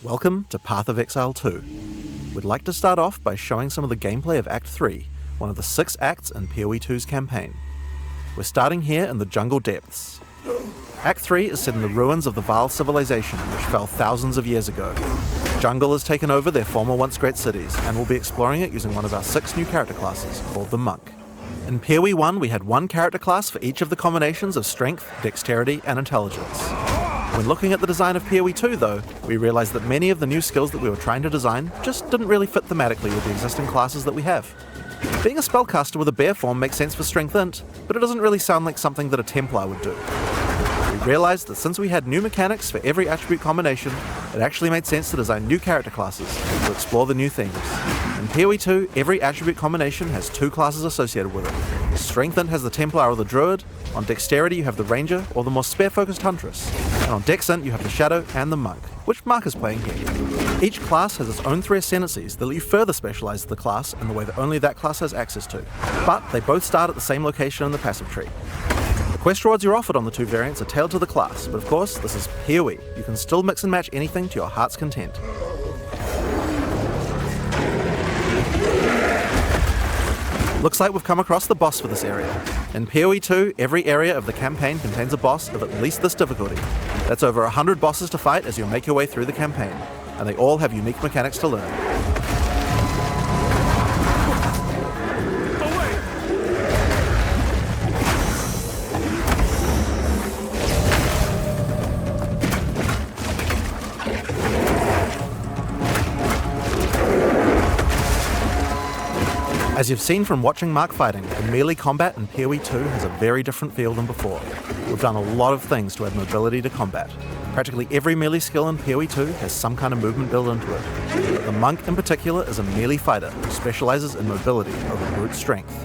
Welcome to Path of Exile 2. We'd like to start off by showing some of the gameplay of Act 3, one of the 6 acts in PoE 2's campaign. We're starting here in the jungle depths. Act 3 is set in the ruins of the Vaal civilization which fell thousands of years ago. Jungle has taken over their former once great cities, and we'll be exploring it using one of our 6 new character classes, called the Monk. In PoE 1 we had 1 character class for each of the combinations of strength, dexterity, and intelligence. When looking at the design of PoE 2 though, we realised that many of the new skills that we were trying to design just didn't really fit thematically with the existing classes that we have. Being a spellcaster with a bear form makes sense for Strength Int, but it doesn't really sound like something that a Templar would do. We realised that since we had new mechanics for every attribute combination, it actually made sense to design new character classes to explore the new themes. In PoE 2, every attribute combination has 2 classes associated with it. Strength Int has the Templar or the Druid, on Dexterity you have the Ranger or the more spear-focused Huntress, and on Dex Int you have the Shadow and the Monk, which Mark is playing here. Each class has its own 3 ascendancies that let you further specialise the class in the way that only that class has access to, but they both start at the same location in the passive tree. The quest rewards you're offered on the 2 variants are tailored to the class, but of course this is PoE. You can still mix and match anything to your heart's content. Looks like we've come across the boss for this area. In PoE 2, every area of the campaign contains a boss of at least this difficulty. That's over 100 bosses to fight as you make your way through the campaign, and they all have unique mechanics to learn. As you've seen from watching Mark fighting, the melee combat in PoE 2 has a very different feel than before. We've done a lot of things to add mobility to combat. Practically every melee skill in PoE 2 has some kind of movement built into it. But the Monk in particular is a melee fighter who specialises in mobility over brute strength.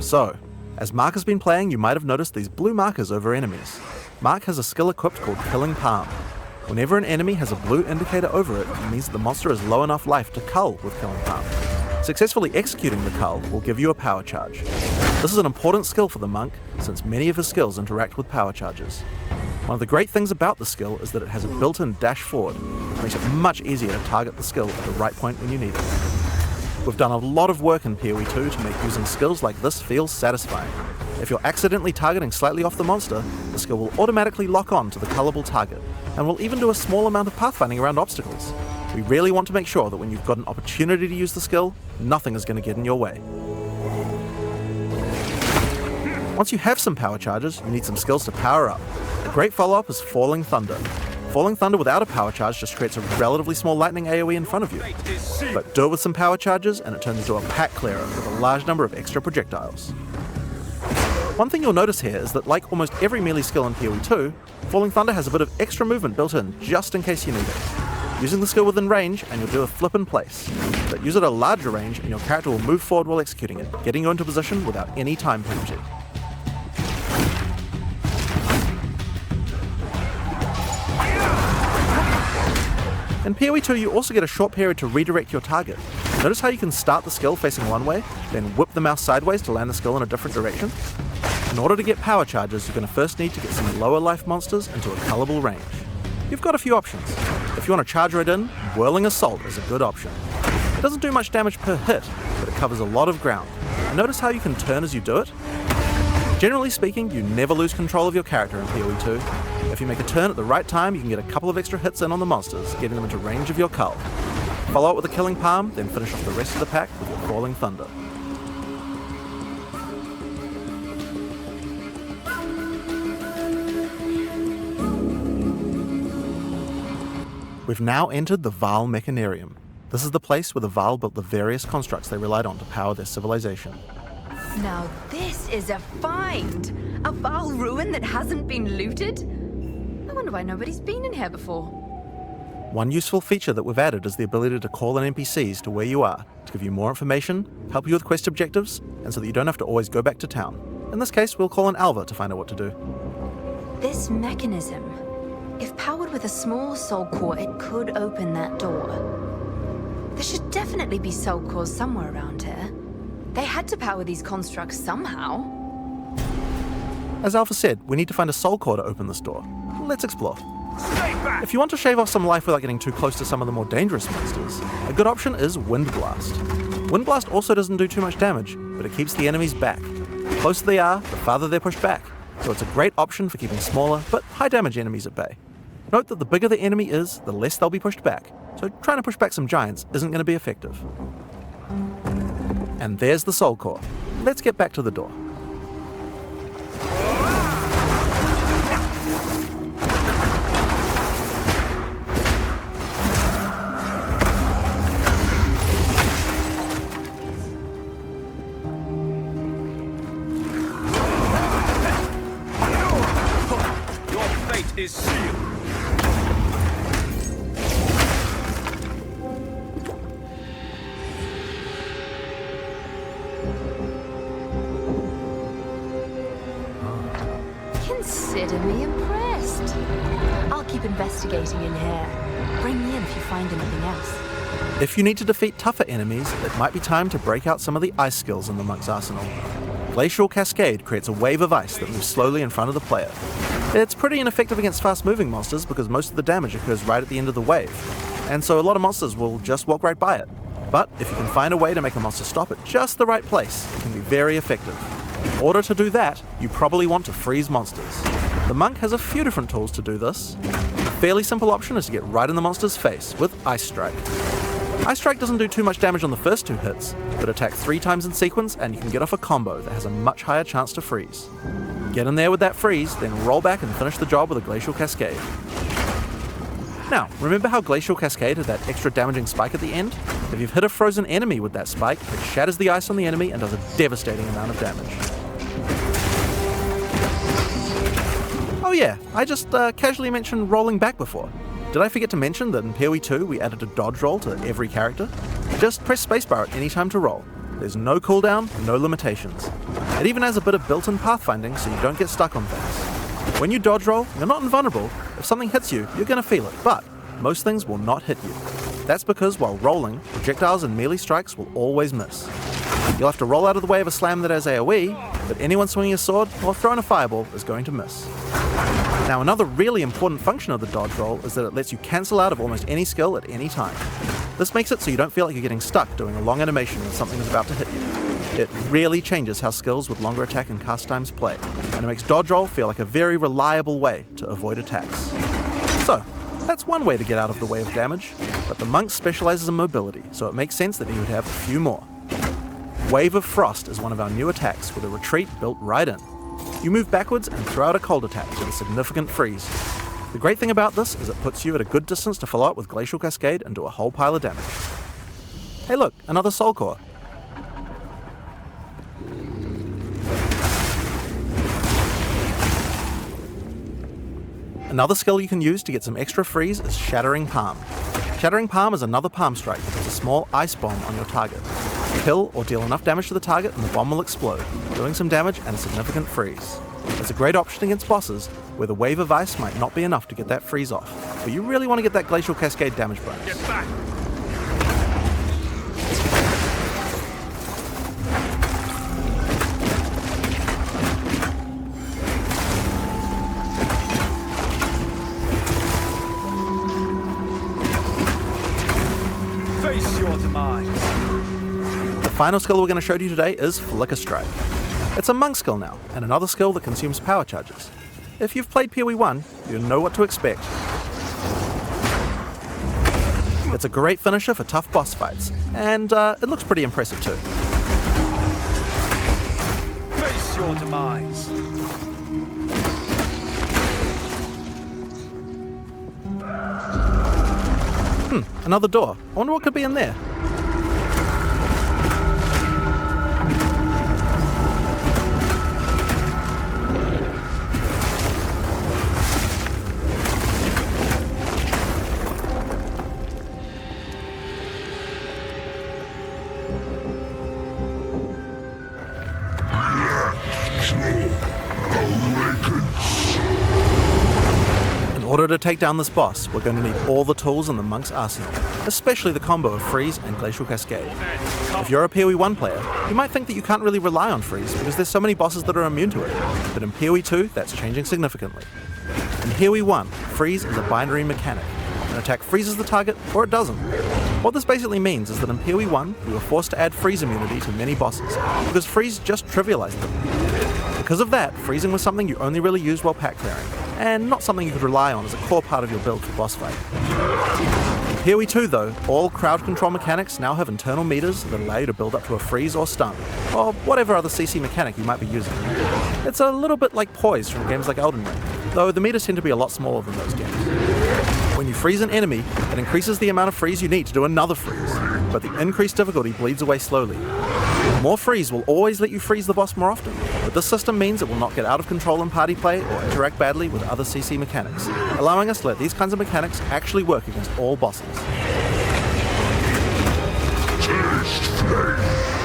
So, as Mark has been playing, you might have noticed these blue markers over enemies. Mark has a skill equipped called Killing Palm. Whenever an enemy has a blue indicator over it, it means that the monster has low enough life to cull with Killing Palm. Successfully executing the cull will give you a power charge. This is an important skill for the Monk, since many of his skills interact with power charges. One of the great things about the skill is that it has a built-in dash forward, which makes it much easier to target the skill at the right point when you need it. We've done a lot of work in PoE 2 to make using skills like this feel satisfying. If you're accidentally targeting slightly off the monster, the skill will automatically lock on to the cullable target, and will even do a small amount of pathfinding around obstacles. We really want to make sure that when you've got an opportunity to use the skill, nothing is going to get in your way. Once you have some power charges, you need some skills to power up. A great follow-up is Falling Thunder. Falling Thunder without a power charge just creates a relatively small lightning AoE in front of you. But do it with some power charges and it turns into a pack clearer with a large number of extra projectiles. One thing you'll notice here is that like almost every melee skill in PoE 2, Falling Thunder has a bit of extra movement built in just in case you need it. Using the skill within range and you'll do a flip in place, but use it at a larger range and your character will move forward while executing it, getting you into position without any time penalty. In PoE 2 you also get a short period to redirect your target. Notice how you can start the skill facing one way, then whip the mouse sideways to land the skill in a different direction? In order to get power charges, you're going to first need to get some lower life monsters into a cullable range. You've got a few options. If you want to charge right in, Whirling Assault is a good option. It doesn't do much damage per hit, but it covers a lot of ground. And notice how you can turn as you do it? Generally speaking, you never lose control of your character in PoE 2. If you make a turn at the right time, you can get a couple of extra hits in on the monsters, getting them into range of your cull. Follow up with a killing palm, then finish off the rest of the pack with your crawling thunder. We've now entered the Vaal Mechanarium. This is the place where the Vaal built the various constructs they relied on to power their civilization. Now this is a find! A Vaal ruin that hasn't been looted? I wonder why nobody's been in here before. One useful feature that we've added is the ability to call in NPCs to where you are, to give you more information, help you with quest objectives, and so that you don't have to always go back to town. In this case, we'll call in Alva to find out what to do. This mechanism, if powered with a small soul core, it could open that door. There should definitely be soul cores somewhere around here. They had to power these constructs somehow. As Alpha said, we need to find a soul core to open this door. Let's explore. If you want to shave off some life without getting too close to some of the more dangerous monsters, a good option is Wind Blast. Wind Blast also doesn't do too much damage, but it keeps the enemies back. The closer they are, the farther they're pushed back, so it's a great option for keeping smaller but high damage enemies at bay. Note that the bigger the enemy is, the less they'll be pushed back, so trying to push back some giants isn't going to be effective. And there's the soul core. Let's get back to the door. Your fate is sealed. Consider me impressed. I'll keep investigating in here. Bring me in if you find anything else. If you need to defeat tougher enemies, it might be time to break out some of the ice skills in the monk's arsenal. Glacial Cascade creates a wave of ice that moves slowly in front of the player. It's pretty ineffective against fast-moving monsters because most of the damage occurs right at the end of the wave, and so a lot of monsters will just walk right by it. But if you can find a way to make a monster stop at just the right place, it can be very effective. In order to do that, you probably want to freeze monsters. The monk has a few different tools to do this. A fairly simple option is to get right in the monster's face with Ice Strike. Ice Strike doesn't do too much damage on the first two hits, but attack 3 times in sequence and you can get off a combo that has a much higher chance to freeze. Get in there with that freeze, then roll back and finish the job with a Glacial Cascade. Now, remember how Glacial Cascade had that extra damaging spike at the end? If you've hit a frozen enemy with that spike, it shatters the ice on the enemy and does a devastating amount of damage. Oh yeah, I just casually mentioned rolling back before. Did I forget to mention that in PoE 2 we added a dodge roll to every character? Just press spacebar at any time to roll. There's no cooldown, no limitations. It even has a bit of built-in pathfinding so you don't get stuck on things. When you dodge roll, you're not invulnerable. If something hits you, you're going to feel it, but most things will not hit you. That's because while rolling, projectiles and melee strikes will always miss. You'll have to roll out of the way of a slam that has AoE, but anyone swinging a sword or throwing a fireball is going to miss. Now, another really important function of the dodge roll is that it lets you cancel out of almost any skill at any time. This makes it so you don't feel like you're getting stuck doing a long animation when something is about to hit you. It really changes how skills with longer attack and cast times play, and it makes dodge roll feel like a very reliable way to avoid attacks. So, that's one way to get out of the way of damage, but the monk specializes in mobility, so it makes sense that he would have a few more. Wave of Frost is one of our new attacks with a retreat built right in. You move backwards and throw out a cold attack with a significant freeze. The great thing about this is it puts you at a good distance to follow up with Glacial Cascade and do a whole pile of damage. Hey look, another soul core. Another skill you can use to get some extra freeze is Shattering Palm. Shattering Palm is another palm strike that puts a small ice bomb on your target. Kill or deal enough damage to the target and the bomb will explode, doing some damage and a significant freeze. It's a great option against bosses where the wave of ice might not be enough to get that freeze off, but you really want to get that Glacial Cascade damage bonus. Get back! Face your demise. The final skill we're going to show you today is Flicker Strike. It's a monk skill now, and another skill that consumes power charges. If you've played PoE 1, you know what to expect. It's a great finisher for tough boss fights, and it looks pretty impressive too. Face your demise. Another door. I wonder what could be in there. In order to take down this boss, we're going to need all the tools in the monk's arsenal, especially the combo of freeze and glacial cascade. If you're a PoE 1 player, you might think that you can't really rely on freeze because there's so many bosses that are immune to it, but in PoE 2 that's changing significantly. In PoE 1, freeze is a binary mechanic. An attack freezes the target or it doesn't. What this basically means is that in PoE 1 we were forced to add freeze immunity to many bosses because freeze just trivialized them. Because of that, freezing was something you only really used while pack clearing, and not something you could rely on as a core part of your build for boss fight. In PoE 2 though, all crowd control mechanics now have internal meters that allow you to build up to a freeze or stun, or whatever other CC mechanic you might be using. It's a little bit like poise from games like Elden Ring, though the meters tend to be a lot smaller than those games. When you freeze an enemy, it increases the amount of freeze you need to do another freeze, but the increased difficulty bleeds away slowly. More freeze will always let you freeze the boss more often, but this system means it will not get out of control in party play or interact badly with other CC mechanics, allowing us to let these kinds of mechanics actually work against all bosses. Taste flame.